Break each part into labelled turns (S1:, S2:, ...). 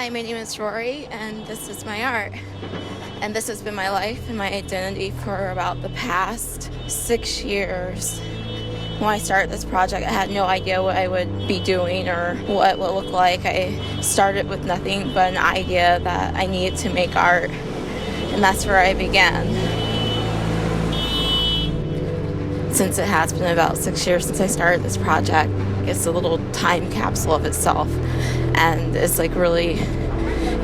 S1: Hi, my name is Rory, and this is my art. And this has been my life and my identity for about the past 6 years. When I started this project, I had no idea what I would be doing or what it would look like. I started with nothing but an idea that I needed to make art, and that's where I began. Since it has been about 6 years since I started this project, it's a little time capsule of itself, and it's like really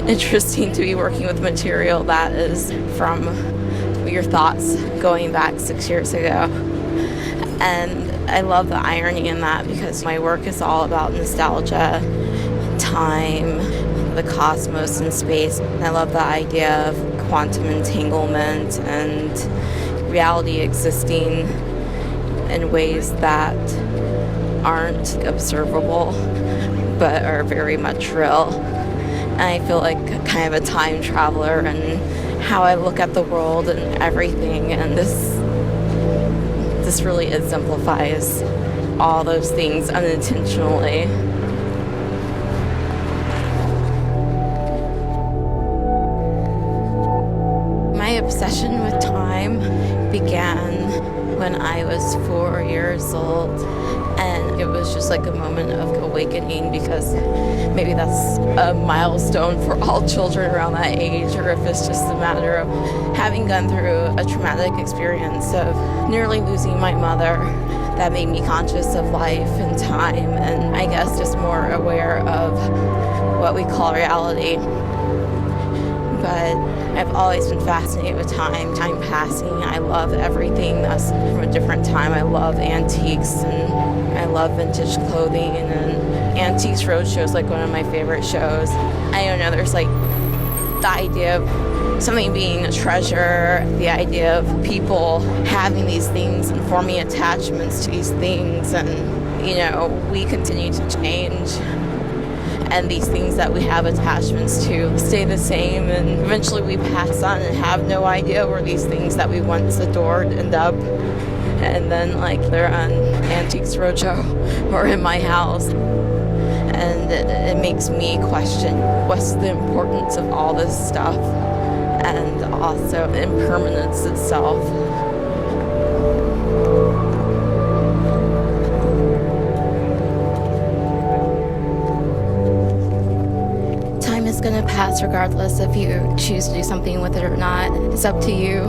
S1: interesting to be working with material that is from your thoughts going back 6 years ago. And I love the irony in that because my work is all about nostalgia, time, the cosmos and space. And I love the idea of quantum entanglement and reality existing in ways that aren't observable but are very much real. And I feel like kind of a time traveler and how I look at the world and everything, and this really exemplifies all those things unintentionally. My obsession with time began when I was 4 years old, and it was just like a moment of awakening, because maybe that's a milestone for all children around that age, or if it's just a matter of having gone through a traumatic experience of nearly losing my mother that made me conscious of life and time, and I guess just more aware of what we call reality. But I've always been fascinated with time passing. I love everything that's from a different time. I love antiques, and I love vintage clothing, and Antiques Roadshow is like one of my favorite shows. I don't know, there's like the idea of something being a treasure, the idea of people having these things and forming attachments to these things, and we continue to change. And these things that we have attachments to stay the same, and eventually we pass on and have no idea where these things that we once adored end up. And then they're on Antiques Roadshow or in my house. And it makes me question what's the importance of all this stuff, and also the impermanence itself. It's going to pass regardless if you choose to do something with it or not. It's up to you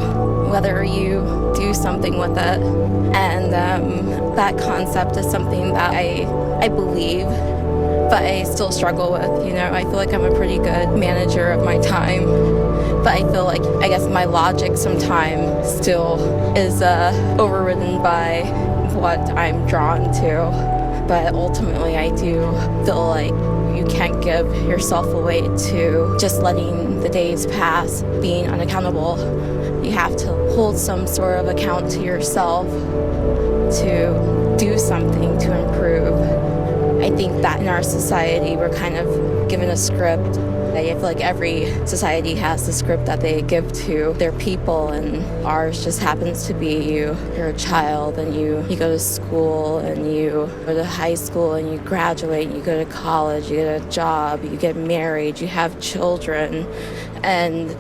S1: whether you do something with it. And that concept is something that I believe, but I still struggle with. I feel like I'm a pretty good manager of my time, but I feel like I guess my logic sometimes still is overridden by what I'm drawn to. But ultimately I do feel like you can't give yourself away to just letting the days pass, being unaccountable. You have to hold some sort of account to yourself to do something to improve. I think that in our society we're kind of given a script. I feel like every society has the script that they give to their people, and ours just happens to be you're a child, and you go to school, and you go to high school, and you graduate, you go to college, you get a job, you get married, you have children, and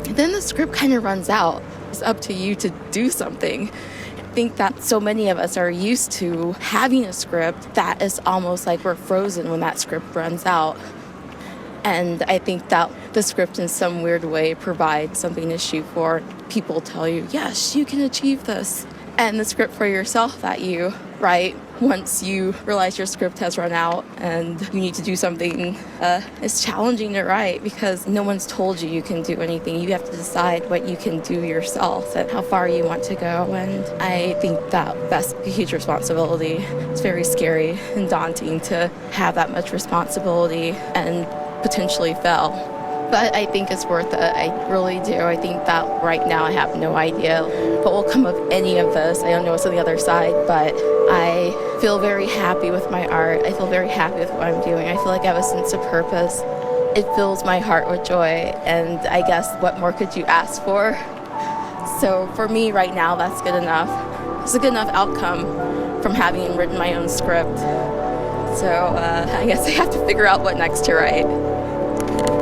S1: then the script kind of runs out. It's up to you to do something. I think that so many of us are used to having a script that is almost like we're frozen when that script runs out. And I think that the script in some weird way provides something to shoot for. People tell you, yes, you can achieve this. And the script for yourself that you write once you realize your script has run out and you need to do something is challenging to write, because no one's told you can do anything. You have to decide what you can do yourself and how far you want to go. And I think that's a huge responsibility. It's very scary and daunting to have that much responsibility and potentially fail. But I think it's worth it. I really do. I think that right now I have no idea what will come of any of this. I don't know what's on the other side, but I feel very happy with my art. I feel very happy with what I'm doing. I feel like I have a sense of purpose. It fills my heart with joy, and I guess what more could you ask for? So for me right now, that's good enough. It's a good enough outcome from having written my own script. So I guess I have to figure out what next to write. you.